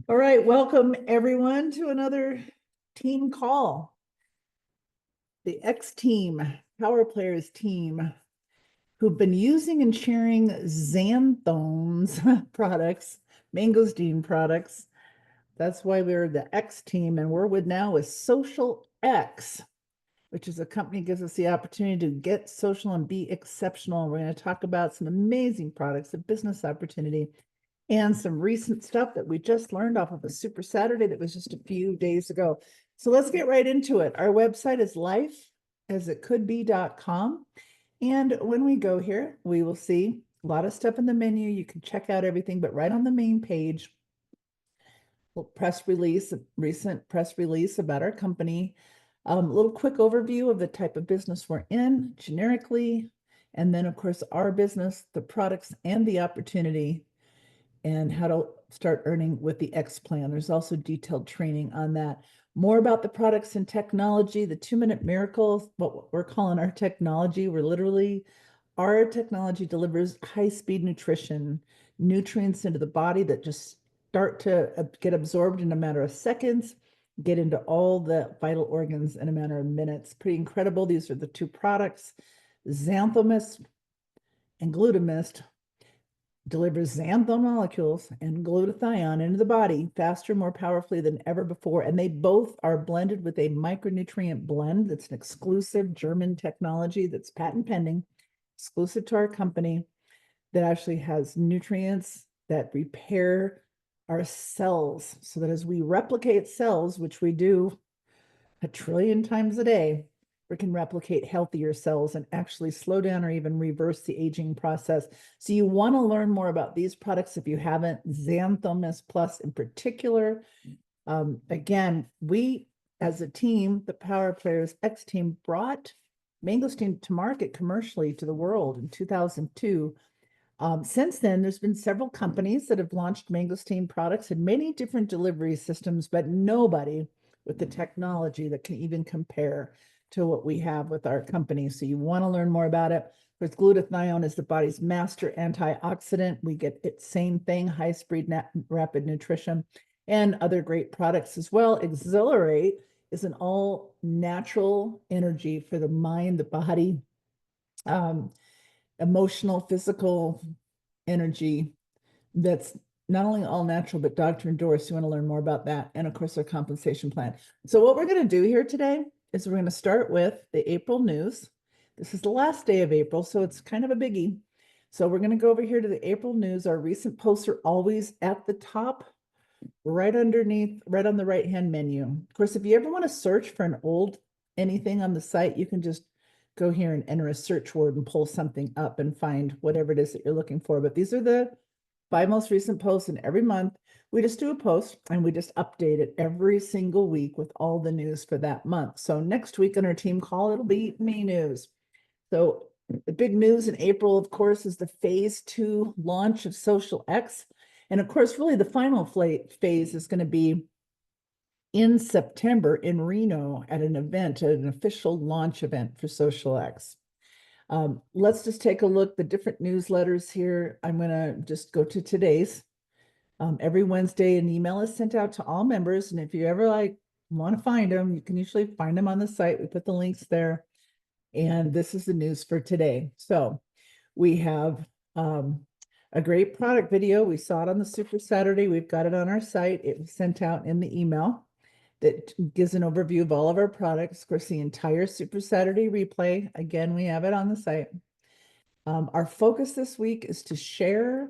All right, welcome everyone to another team call. The X team, Power Players team, who've been using and sharing Xanthone's products, Mangosteen products. That's why we're the X team, and we're with now with Social X, which is a company that gives us the opportunity to get social and be exceptional. We're going to talk about some amazing products, a business opportunity, and some recent stuff that we just learned off of a Super Saturday that was just a few days ago. So let's get right into it. Our website is lifeasitcouldbe.com. And when we go here, we will see a lot of stuff in the menu. You can check out everything, but right on the main page, press release, recent press release about our company, a little quick overview of the type of business we're in generically, and then of course our business, the products and the opportunity, and how to start earning with the X plan. There's also detailed training on that. More about the products and technology, the 2-minute miracles, what we're calling our technology. Our technology delivers high-speed nutrition, nutrients into the body that just start to get absorbed in a matter of seconds, get into all the vital organs in a matter of minutes. Pretty incredible. These are the two products. Xanthomist and Glutamist delivers xanthone molecules and glutathione into the body faster, more powerfully than ever before. And they both are blended with a micronutrient blend that's an exclusive German technology that's patent pending, exclusive to our company, that actually has nutrients that repair our cells so that as we replicate cells, which we do 1 trillion times a day, we can replicate healthier cells and actually slow down or even reverse the aging process. So you want to learn more about these products if you haven't, Xanthomist Plus in particular. Again, we as a team, the Power Players X team, brought Mangosteen to market commercially to the world in 2002. Since then, there's been several companies that have launched Mangosteen products in many different delivery systems, but nobody with the technology that can even compare to what we have with our company. So you want to learn more about it. Because glutathione is the body's master antioxidant. We get it same thing, high speed rapid nutrition, and other great products as well. Exhilarate is an all natural energy for the mind, the body, emotional, physical energy that's not only all natural, but doctor endorsed. You want to learn more about that. And of course, our compensation plan. So what we're going to do here today is we're going to start with the April news. This is the last day of April, so it's kind of a biggie. So we're going to go over here to the April news. Our recent posts are always at the top, right underneath, right on the right-hand menu. Of course, if you ever want to search for an old anything on the site, you can just go here and enter a search word and pull something up and find whatever it is that you're looking for. But these are the 5 most recent posts, and every month we just do a post and we just update it every single week with all the news for that month. So next week on our team call, it'll be May news. So the big news in April, of course, is the phase 2 launch of Social X. And of course, really the final phase is going to be in September in Reno at an event, at an official launch event for Social X. Let's just take a look, the different newsletters here. I'm going to just go to today's. Every Wednesday, an email is sent out to all members. And if you ever want to find them, you can usually find them on the site. We put the links there. And this is the news for today. So we have a great product video. We saw it on the Super Saturday. We've got it on our site. It was sent out in the email that gives an overview of all of our products. Of course, the entire Super Saturday replay. Again, we have it on the site. Our focus this week is to share,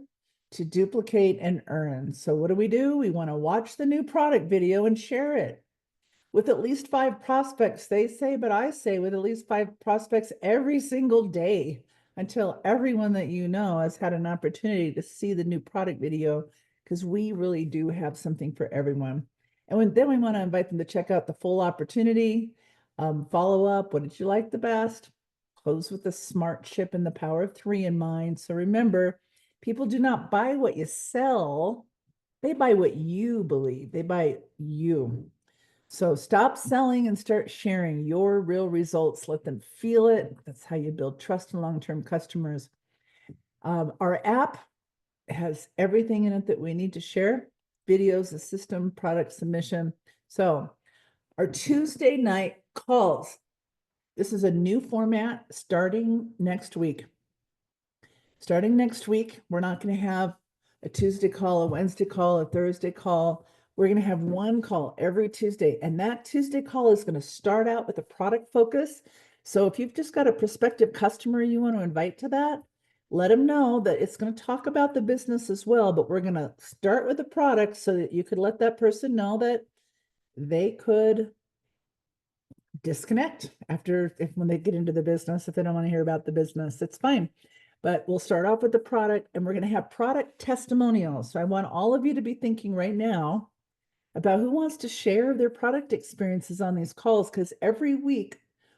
to duplicate, and earn. So what do? We want to watch the new product video and share it with at least 5 prospects, they say, but I say with at least 5 prospects every single day until everyone that you know has had an opportunity to see the new product video, because we really do have something for everyone. And then we want to invite them to check out the full opportunity, follow up. What did you like the best? Close with the smart ship and the power of 3 in mind. So remember, people do not buy what you sell. They buy what you believe. They buy you. So stop selling and start sharing your real results. Let them feel it. That's how you build trust and long-term customers. Our app has everything in it that we need to share. videos, the system, product submission. So our Tuesday night calls. This is a new format starting next week. Starting next week, we're not going to have a Tuesday call, a Wednesday call, a Thursday call. We're going to have one call every Tuesday. And that Tuesday call is going to start out with a product focus. So if you've just got a prospective customer you want to invite to that, let them know that it's going to talk about the business as well, but we're going to start with the product so that you could let that person know that they could disconnect after when they get into the business. If they don't want to hear about the business, it's fine. But we'll start off with the product, and we're going to have product testimonials. So I want all of you to be thinking right now about who wants to share their product experiences on these calls, because every week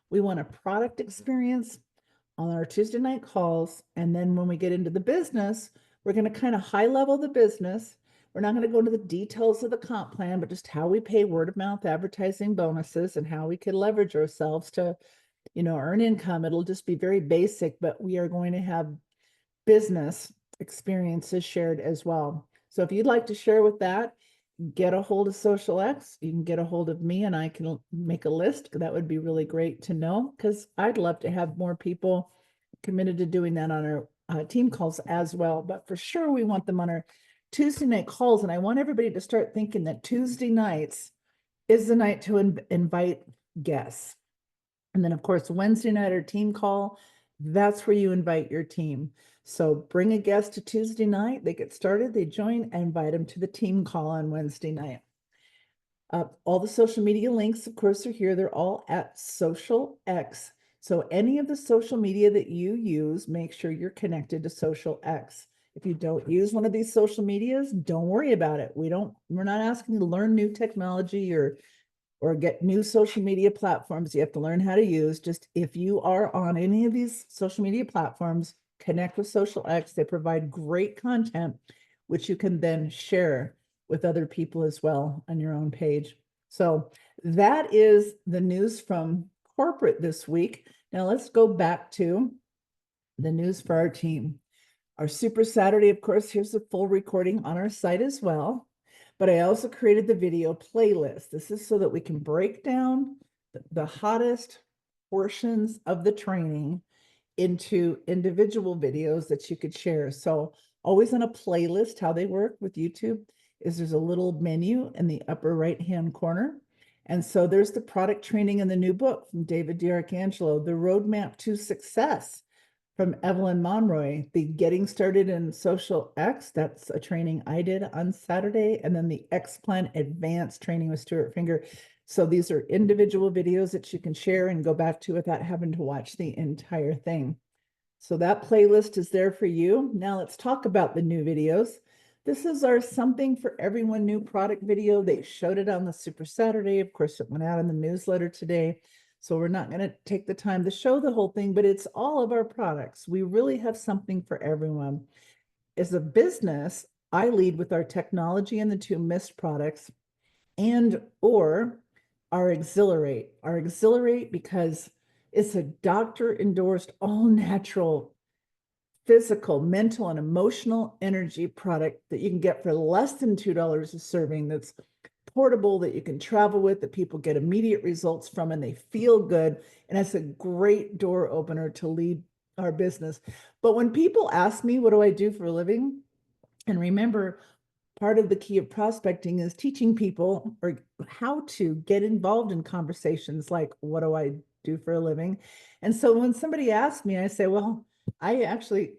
we want a product experience on our Tuesday night calls. And then when we get into the business, we're going to kind of high level the business. We're not going to go into the details of the comp plan, but just how we pay word of mouth advertising bonuses and how we could leverage ourselves to, earn income. It'll just be very basic, but we are going to have business experiences shared as well. So if you'd like to share with that, get a hold of Social X. You can get a hold of me and I can make a list. That would be really great to know, because I'd love to have more people committed to doing that on our team calls as well. But for sure, we want them on our Tuesday night calls. And I want everybody to start thinking that Tuesday nights is the night to invite guests. And then, of course, Wednesday night or team call, that's where you invite your team. So bring a guest to Tuesday night, they get started, they join, and invite them to the team call on Wednesday night. All the social media links, of course, are here. They're all at Social X. So any of the social media that you use, make sure you're connected to Social X. If you don't use one of these social medias, don't worry about it. We're not asking you to learn new technology or get new social media platforms you have to learn how to use. Just if you are on any of these social media platforms, connect with Social X. They provide great content, which you can then share with other people as well on your own page. So that is the news from corporate this week. Now let's go back to the news for our team. Our Super Saturday, of course, here's the full recording on our site as well. But I also created the video playlist. This is so that we can break down the hottest portions of the training into individual videos that you could share. So always on a playlist, how they work with YouTube is there's a little menu in the upper right-hand corner. And so there's the product training in the new book from David D'Arcangelo, the Roadmap to Success from Evelyn Monroy, the Getting Started in Social X, that's a training I did on Saturday, and then the X-Plan Advanced training with Stuart Finger. So these are individual videos that you can share and go back to without having to watch the entire thing. So that playlist is there for you. Now let's talk about the new videos. This is our Something for Everyone new product video. They showed it on the Super Saturday. Of course, it went out in the newsletter today. So we're not going to take the time to show the whole thing, but it's all of our products. We really have something for everyone. As a business, I lead with our technology and the two mist products or our Exhilarate. Our Exhilarate because it's a doctor-endorsed, all-natural physical, mental, and emotional energy product that you can get for less than $2 a serving, that's portable, that you can travel with, that people get immediate results from, and they feel good. And it's a great door opener to lead our business. But when people ask me, what do I do for a living? And remember, part of the key of prospecting is teaching people or how to get involved in conversations like, what do I do for a living? And so when somebody asks me, I say, well, I actually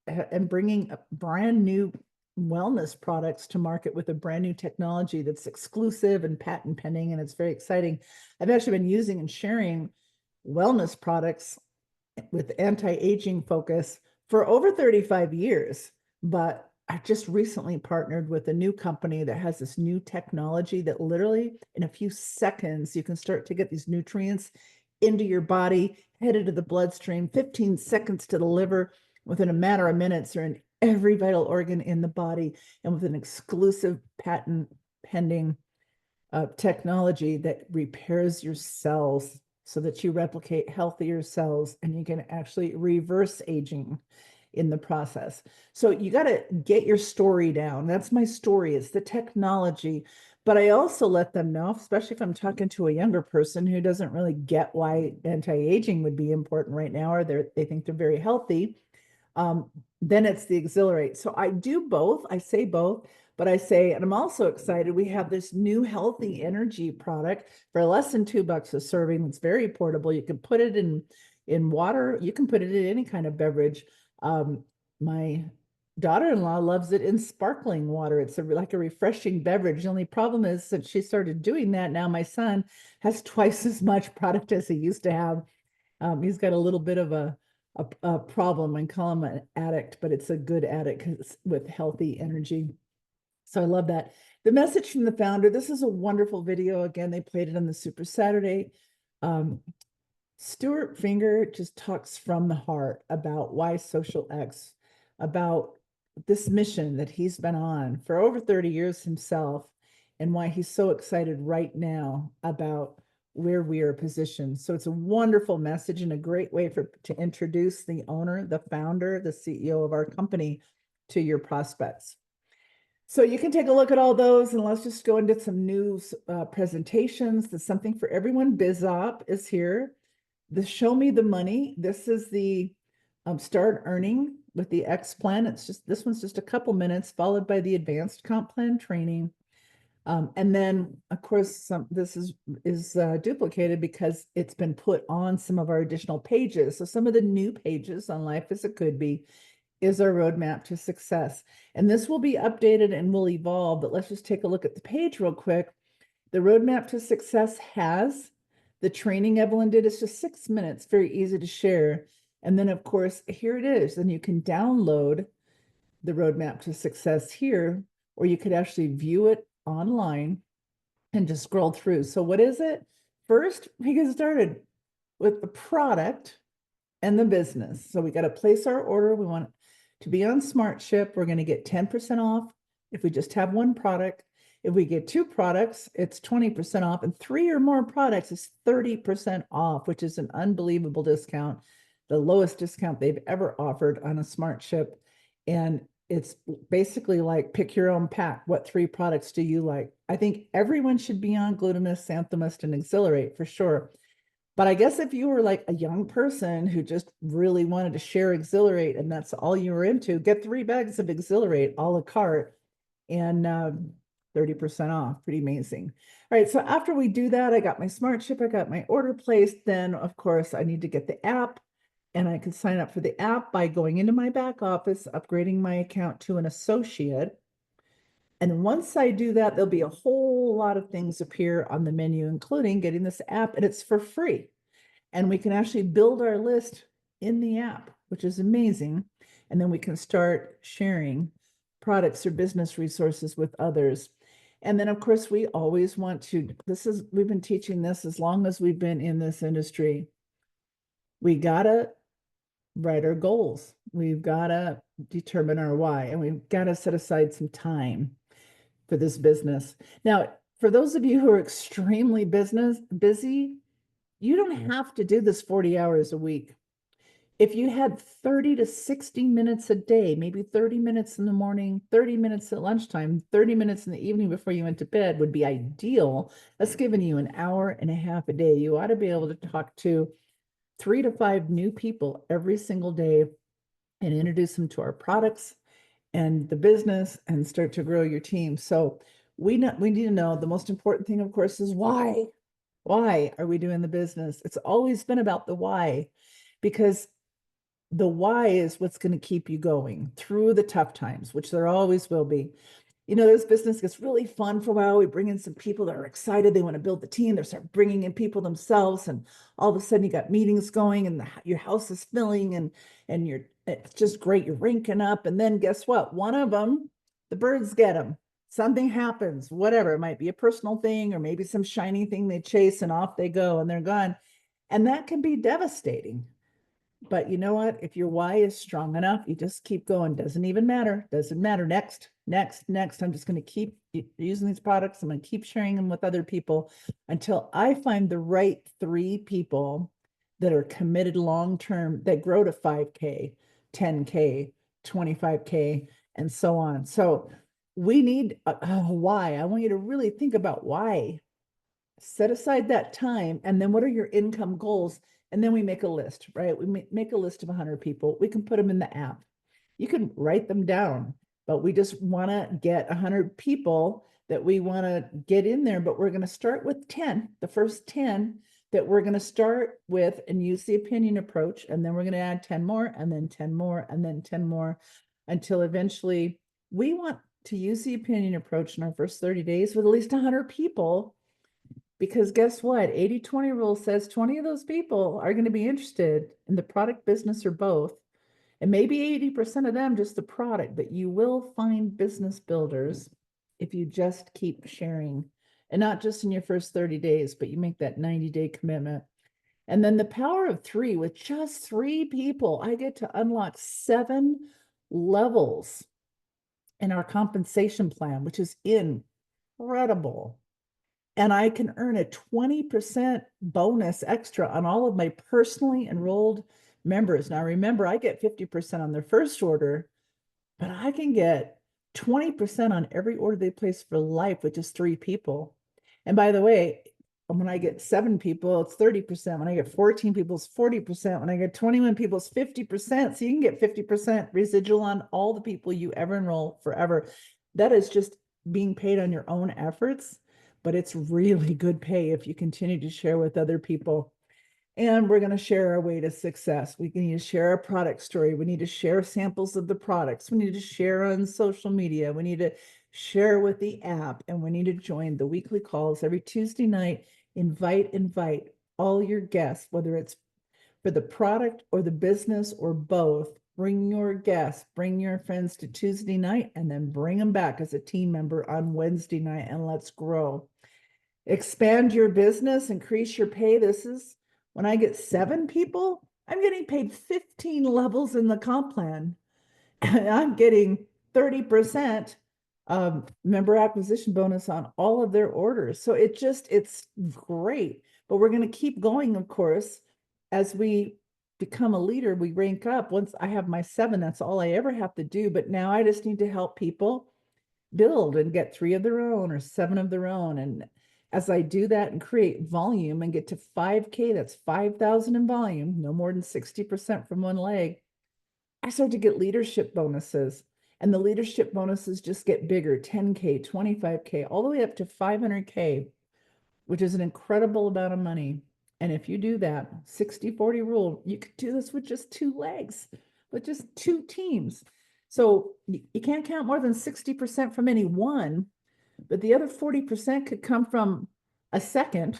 am bringing a brand new wellness products to market with a brand new technology that's exclusive and patent pending, and it's very exciting. I've actually been using and sharing wellness products with anti-aging focus for over 35 years, but I just recently partnered with a new company that has this new technology that literally in a few seconds, you can start to get these nutrients into your body, headed to the bloodstream, 15 seconds to the liver. Within a matter of minutes, they're in every vital organ in the body, and with an exclusive patent pending technology that repairs your cells so that you replicate healthier cells and you can actually reverse aging. in the process. So you got to get your story down. That's my story. It's the technology. But I also let them know, especially if I'm talking to a younger person who doesn't really get why anti-aging would be important right now, or they think they're very healthy. Then it's the Exhilarate. So I do both. I say both, but I say, and I'm also excited. We have this new healthy energy product for less than $2 a serving. It's very portable. You can put it in water. You can put it in any kind of beverage. My daughter-in-law loves it in sparkling water. It's like a refreshing beverage. The only problem is that she started doing that. Now my son has twice as much product as he used to have. He's got a little bit of a problem. I call him an addict, but it's a good addict with healthy energy. So I love that. The message from the founder, this is a wonderful video. Again, they played it on the Super Saturday. Stuart Finger just talks from the heart about why Social X, about this mission that he's been on for over 30 years himself, and why he's so excited right now about where we are positioned. So it's a wonderful message and a great way to introduce the owner, the founder, the CEO of our company to your prospects. So you can take a look at all those, and let's just go into some news presentations. There's something for everyone. BizOp is here. The Show Me the Money. This is the Start Earning with the X plan. This one's just a couple minutes, followed by the Advanced Comp Plan training. And then, of course, this is duplicated because it's been put on some of our additional pages. So some of the new pages on Life as It Could Be is our roadmap to success. And this will be updated and will evolve, but let's just take a look at the page real quick. The roadmap to success has the training Evelyn did. It's just 6 minutes, very easy to share. And then, of course, here it is. And you can download the roadmap to success here, or you could actually view it online and just scroll through. So what is it? First, we get started with the product and the business. So we got to place our order. We want to be on SmartShip. We're going to get 10% off if we just have one product. If we get 2 products, it's 20% off, and 3 or more products is 30% off, which is an unbelievable discount, the lowest discount they've ever offered on a SmartShip. And it's basically like pick your own pack. What 3 products do you like? I think everyone should be on Glutamist, Xanthomist, and Exhilarate for sure. But I guess if you were like a young person who just really wanted to share Exhilarate and that's all you were into, get 3 bags of Exhilarate a la carte and 30% off. Pretty amazing. All right, so after we do that, I got my SmartShip, I got my order placed. Then, of course, I need to get the app, and I can sign up for the app by going into my back office, upgrading my account to an associate. And once I do that, there'll be a whole lot of things appear on the menu, including getting this app, and it's for free. And we can actually build our list in the app, which is amazing. And then we can start sharing products or business resources with others. And then, of course, we always want to, we've been teaching this as long as we've been in this industry. We gotta write our goals. We've gotta determine our why, and we've gotta set aside some time for this business. Now, for those of you who are extremely busy, you don't have to do this 40 hours a week. If you had 30 to 60 minutes a day, maybe 30 minutes in the morning, 30 minutes at lunchtime, 30 minutes in the evening before you went to bed would be ideal. That's giving you an hour and a half a day. You ought to be able to talk to 3 to 5 new people every single day and introduce them to our products and the business and start to grow your team. So we need to know the most important thing, of course, is why. Why are we doing the business? It's always been about the why, because the why is what's going to keep you going through the tough times, which there always will be. You know, this business gets really fun for a while. We bring in some people that are excited. They want to build the team. They start bringing in people themselves. And all of a sudden you got meetings going and your house is filling and it's just great. You're ranking up. And then guess what? One of them, the birds get them. Something happens, whatever. It might be a personal thing or maybe some shiny thing they chase and off they go and they're gone. And that can be devastating. But you know what? If your why is strong enough, you just keep going. Doesn't even matter. Doesn't matter. Next. I'm just going to keep using these products. I'm going to keep sharing them with other people until I find the right 3 people that are committed long-term, that grow to 5K, 10K, 25K, and so on. So we need why. I want you to really think about why. Set aside that time, and then what are your income goals? And then we make a list, right? We make a list of 100 people. We can put them in the app. You can write them down, but we just want to get 100 people that we want to get in there. But we're going to start with 10, the first 10 that we're going to start with and use the opinion approach. And then we're going to add 10 more, and then 10 more, and then 10 more, until eventually we want to use the opinion approach in our first 30 days with at least 100 people. Because guess what? 80-20 rule says 20 of those people are going to be interested in the product, business, or both. And maybe 80% of them just the product, but you will find business builders if you just keep sharing. And not just in your first 30 days, but you make that 90-day commitment. And then the power of 3, with just 3 people, I get to unlock 7 levels in our compensation plan, which is incredible. And I can earn a 20% bonus extra on all of my personally enrolled members. Now, remember, I get 50% on their first order, but I can get 20% on every order they place for life, which is 3 people. And by the way, when I get 7 people, it's 30%. When I get 14 people, it's 40%. When I get 21 people, it's 50%. So you can get 50% residual on all the people you ever enroll forever. That is just being paid on your own efforts, but it's really good pay if you continue to share with other people. And we're going to share our way to success. We need to share our product story. We need to share samples of the products. We need to share on social media. We need to share with the app, and we need to join the weekly calls every Tuesday night. Invite all your guests, whether it's for the product or the business or both. Bring your guests, bring your friends to Tuesday night, and then bring them back as a team member on Wednesday night, and let's grow. Expand your business, increase your pay. This is when I get 7 people, I'm getting paid 15 levels in the comp plan. And I'm getting 30% member acquisition bonus on all of their orders. So it's great. But we're going to keep going, of course, as we become a leader, we rank up. Once I have my 7, that's all I ever have to do. But now I just need to help people build and get 3 of their own or 7 of their own. And as I do that and create volume and get to 5K, that's 5,000 in volume, no more than 60% from one leg, I start to get leadership bonuses. And the leadership bonuses just get bigger, 10K, 25K, all the way up to 500K, which is an incredible amount of money. And if you do that 60-40 rule, you could do this with just 2 legs, with just 2 teams. So you can't count more than 60% from any one, but the other 40% could come from a second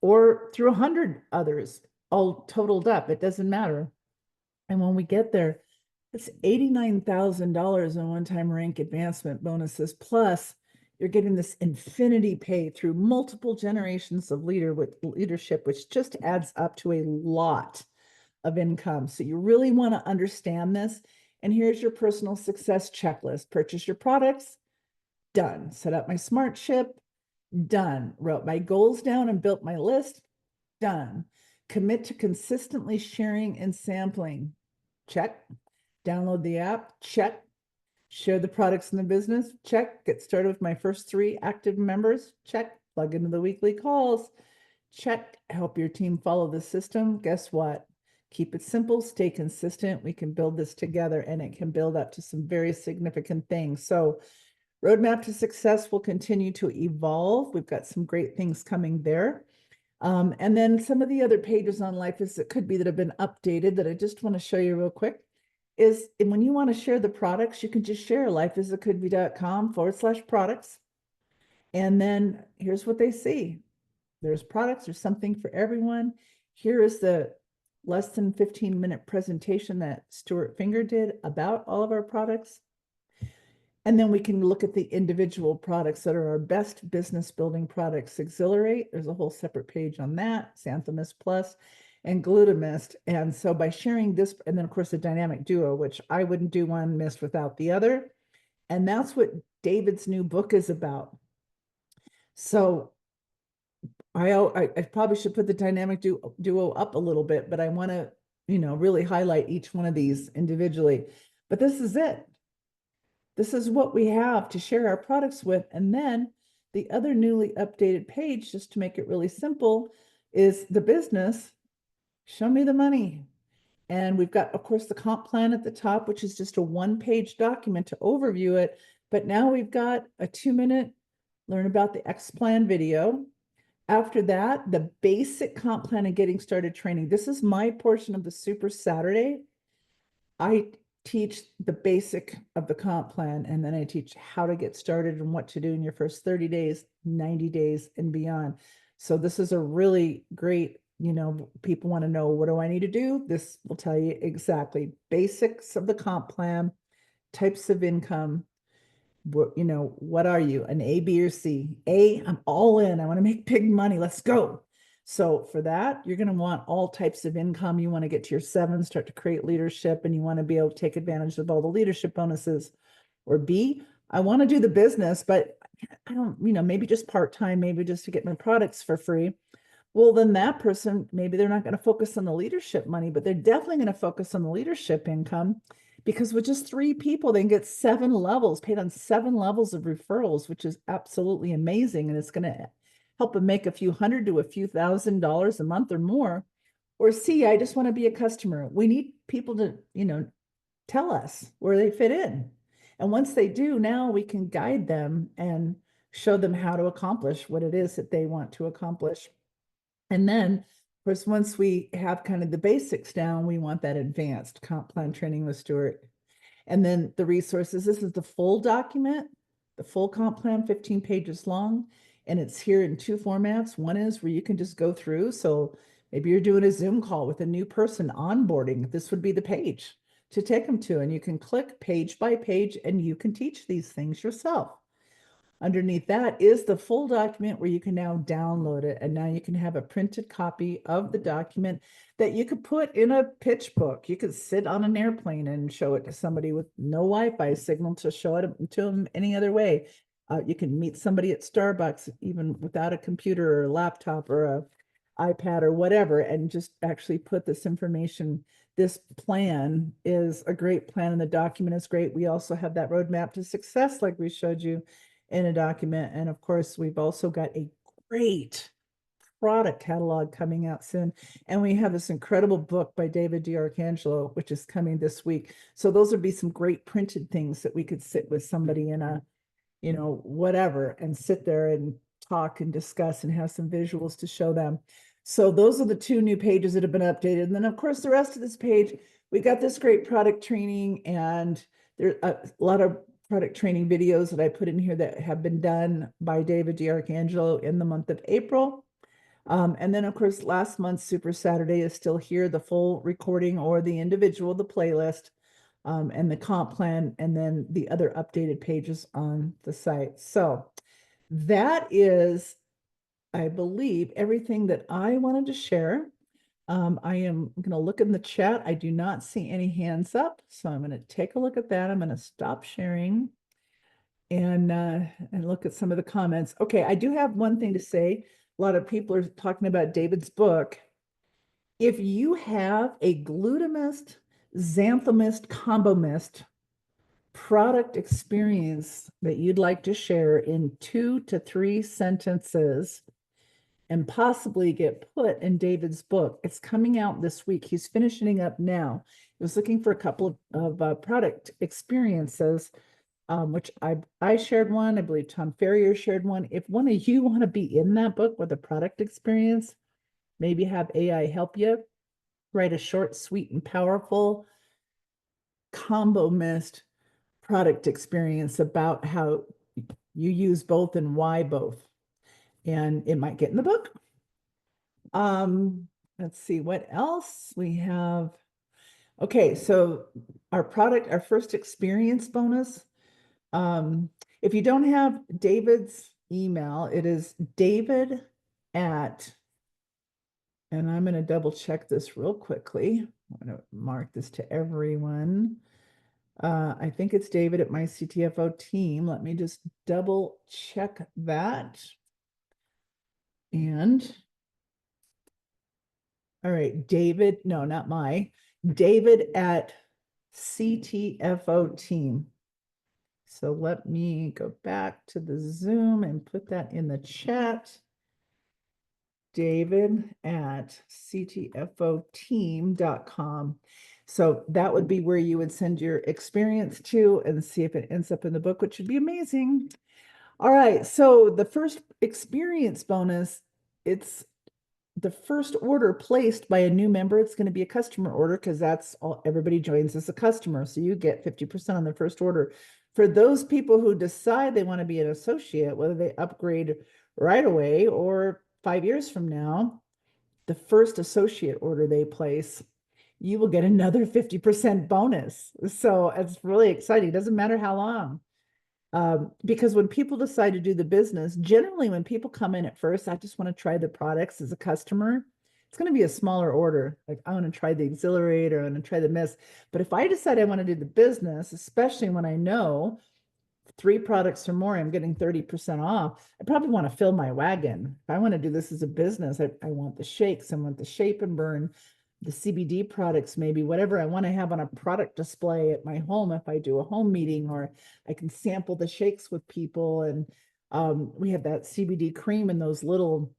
or through 100 others, all totaled up. It doesn't matter. And when we get there, it's $89,000 in one-time rank advancement bonuses. Plus, you're getting this infinity pay through multiple generations of leadership, which just adds up to a lot of income. So you really want to understand this. And here's your personal success checklist. Purchase your products, done. Set up my smart ship, done. Wrote my goals down and built my list, done. Commit to consistently sharing and sampling, check. Download the app, check. Share the products in the business, check. Get started with my first 3 active members, check. Plug into the weekly calls, check. Help your team follow the system. Guess what? Keep it simple, stay consistent. We can build this together, and it can build up to some very significant things. So Roadmap to Success will continue to evolve. We've got some great things coming there. And then some of the other pages on Life Is It Could Be that have been updated that I just want to show you real quick is, and when you want to share the products, you can just share lifeisitcouldbe.com/products. And then here's what they see. There's products, there's something for everyone. Here is the less than 15-minute presentation that Stuart Finger did about all of our products. And then we can look at the individual products that are our best business building products. Exhilarate, there's a whole separate page on that, Xanthomist Plus, and Glutamist. And so by sharing this, and then of course the Dynamic Duo, which I wouldn't do one mist without the other. And that's what David's new book is about. So I probably should put the Dynamic Duo up a little bit, but I want to really highlight each one of these individually. But this is it. This is what we have to share our products with. And then the other newly updated page, just to make it really simple, is the business. Show me the money. And we've got, of course, the comp plan at the top, which is just a one-page document to overview it. But now we've got a 2-minute learn about the X plan video. After that, the basic comp plan and getting started training. This is my portion of the Super Saturday. I teach the basic of the comp plan, and then I teach how to get started and what to do in your first 30 days, 90 days, and beyond. So this is a really great, people want to know, what do I need to do? This will tell you exactly basics of the comp plan, types of income. What are you, an A, B, or C? A, I'm all in. I want to make big money. Let's go. So for that, you're going to want all types of income. You want to get to your 7, start to create leadership, and you want to be able to take advantage of all the leadership bonuses. Or B, I want to do the business, but I don't, maybe just part-time, maybe just to get my products for free. Well, then that person, maybe they're not going to focus on the leadership money, but they're definitely going to focus on the leadership income, because with just 3 people, they can get 7 levels, paid on 7 levels of referrals, which is absolutely amazing. And it's going to help them make a few hundred to a few $1,000s a month or more. Or C, I just want to be a customer. We need people to, tell us where they fit in. And once they do, now we can guide them and show them how to accomplish what it is that they want to accomplish. And then, of course, once we have kind of the basics down, we want that advanced comp plan training with Stuart. And then the resources, this is the full document, the full comp plan, 15 pages long. And it's here in 2 formats. One is where you can just go through. So maybe you're doing a Zoom call with a new person onboarding. This would be the page to take them to. And you can click page by page and you can teach these things yourself. Underneath that is the full document where you can now download it. And now you can have a printed copy of the document that you could put in a pitch book. You could sit on an airplane and show it to somebody with no Wi-Fi signal to show it to them any other way. You can meet somebody at Starbucks, even without a computer or a laptop or a iPad or whatever, and just actually put this information. This plan is a great plan and the document is great. We also have that roadmap to success, like we showed you in a document. And of course, we've also got a great product catalog coming out soon. And we have this incredible book by David D'Arcangelo, which is coming this week. So those would be some great printed things that we could sit with somebody in a, whatever, and sit there and talk and discuss and have some visuals to show them. So those are the 2 new pages that have been updated. And then of course, the rest of this page, we got this great product training, and there's a lot of product training videos that I put in here that have been done by David D'Arcangelo in the month of April. And then of course, last month's Super Saturday is still here, the full recording or the individual, the playlist, and the comp plan, and then the other updated pages on the site. So that is, I believe, everything that I wanted to share. I am going to look in the chat. I do not see any hands up, so I'm going to take a look at that. I'm going to stop sharing and look at some of the comments. Okay, I do have one thing to say. A lot of people are talking about David's book. If you have a Glutamist, Xanthomist, Combomist product experience that you'd like to share in 2 to 3 sentences, and possibly get put in David's book. It's coming out this week. He's finishing up now. He was looking for a couple of product experiences, which I shared one. I believe Tom Ferrier shared one. If one of you want to be in that book with a product experience, maybe have AI help you write a short, sweet, and powerful Combomist product experience about how you use both and why both. And it might get in the book. Let's see what else we have. Okay, so our first experience bonus. If you don't have David's email, it is David at, and I'm going to double check this real quickly. I'm going to mark this to everyone. I think it's David at my CTFO team. Let me just double check that. And All right, David, no, not David at CTFO team. So let me go back to the Zoom and put that in the chat. David at ctfoteam.com. So that would be where you would send your experience to and see if it ends up in the book, which would be amazing. All right, so the first experience bonus, it's the first order placed by a new member. It's going to be a customer order because that's all, everybody joins as a customer. So you get 50% on the first order. For those people who decide they want to be an associate, whether they upgrade right away or 5 years from now, the first associate order they place, you will get another 50% bonus. So it's really exciting. It doesn't matter how long. Because when people decide to do the business, generally when people come in at first, I just want to try the products as a customer. It's going to be a smaller order. Like I want to try the Exhilarate or I want to try the Mist. But if I decide I want to do the business, especially when I know 3 products or more, I'm getting 30% off. I probably want to fill my wagon. If I want to do this as a business, I want the shakes, I want the shape and burn, the CBD products, maybe whatever I want to have on a product display at my home if I do a home meeting, or I can sample the shakes with people. And we have that CBD cream in those little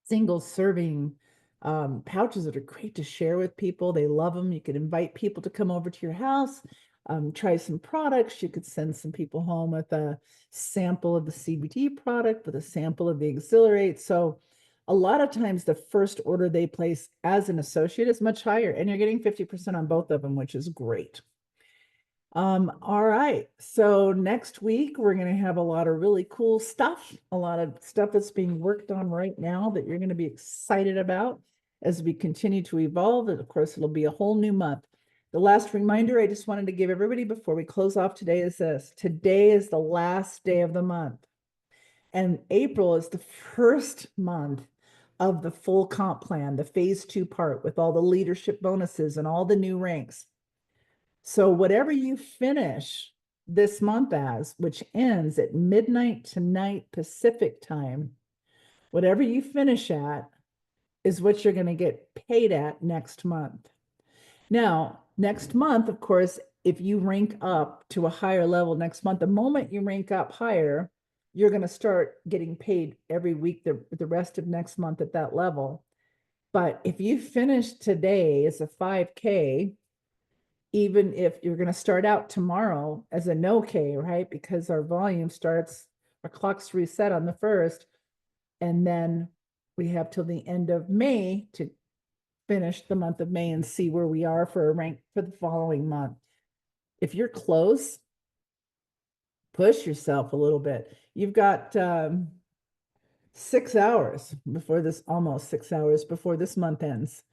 single serving pouches that are great to share with people. They love them. You could invite people to come over to your house, try some products. You could send some people home with a sample of the CBD product, with a sample of the Exhilarate. So a lot of times the first order they place as an associate is much higher, and you're getting 50% on both of them, which is great. All right. So next week, we're going to have a lot of really cool stuff, a lot of stuff that's being worked on right now that you're going to be excited about as we continue to evolve. And of course, it'll be a whole new month. The last reminder I just wanted to give everybody before we close off today is this. Today is the last day of the month, and April is the first month of the full comp plan, the phase 2 part with all the leadership bonuses and all the new ranks. So whatever you finish this month as, which ends at midnight tonight Pacific time, whatever you finish at is what you're going to get paid at next month. Now, next month, of course, if you rank up to a higher level next month, the moment you rank up higher, you're going to start getting paid every week the rest of next month at that level. But if you finish today as a 5K, even if you're going to start out tomorrow as a no K, right? Because our volume starts, our clocks reset on the 1st, and then we have till the end of May to finish the month of May and see where we are for a rank for the following month. If you're close, push yourself a little bit. You've got 6 hours before this, almost 6 hours before this month ends.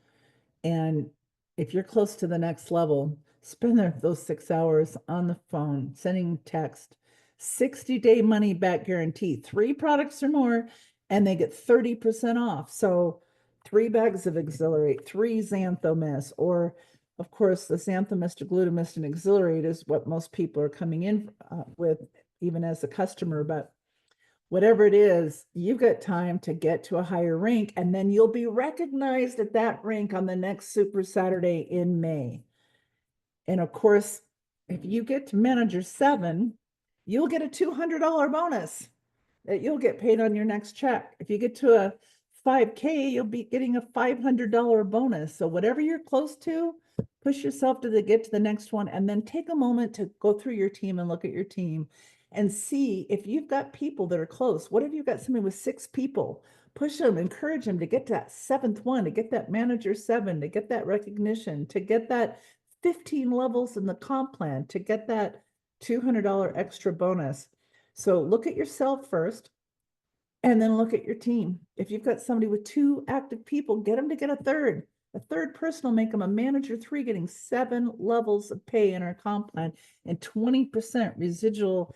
And if you're close to the next level, spend those 6 hours on the phone, sending text, 60-day money back guarantee, 3 products or more, and they get 30% off. So 3 bags of Exhilarate, 3 Xanthomist, or of course the Xanthomist, Glutamist, and Exhilarate is what most people are coming in with, even as a customer. But whatever it is, you've got time to get to a higher rank, and then you'll be recognized at that rank on the next Super Saturday in May. And of course, if you get to Manager 7, you'll get a $200 bonus that you'll get paid on your next check. If you get to a 5K, you'll be getting a $500 bonus. So whatever you're close to, push yourself to get to the next one, and then take a moment to go through your team and look at your team and see if you've got people that are close. What if you've got somebody with 6 people? Push them, encourage them to get to that 7th one, to get that Manager 7, to get that recognition, to get that 15 levels in the comp plan, to get that $200 extra bonus. So look at yourself first, and then look at your team. If you've got somebody with 2 active people, get them to get a third. A third person will make them a Manager 3, getting 7 levels of pay in our comp plan and 20% residual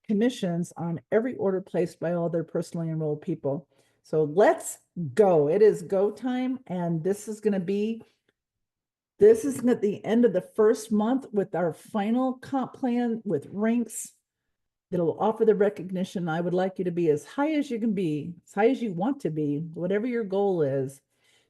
commissions on every order placed by all their personally enrolled people. So let's go. It is go time. And this is at the end of the first month with our final comp plan with ranks that'll offer the recognition. I would like you to be as high as you can be, as high as you want to be, whatever your goal is,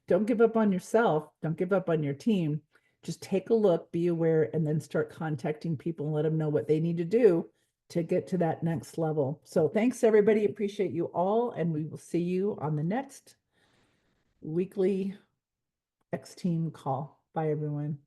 don't give up on yourself. Don't give up on your team. Just take a look, be aware, and then start contacting people and let them know what they need to do to get to that next level. So thanks, everybody. Appreciate you all, and we will see you on the next weekly X Team call. Bye, everyone.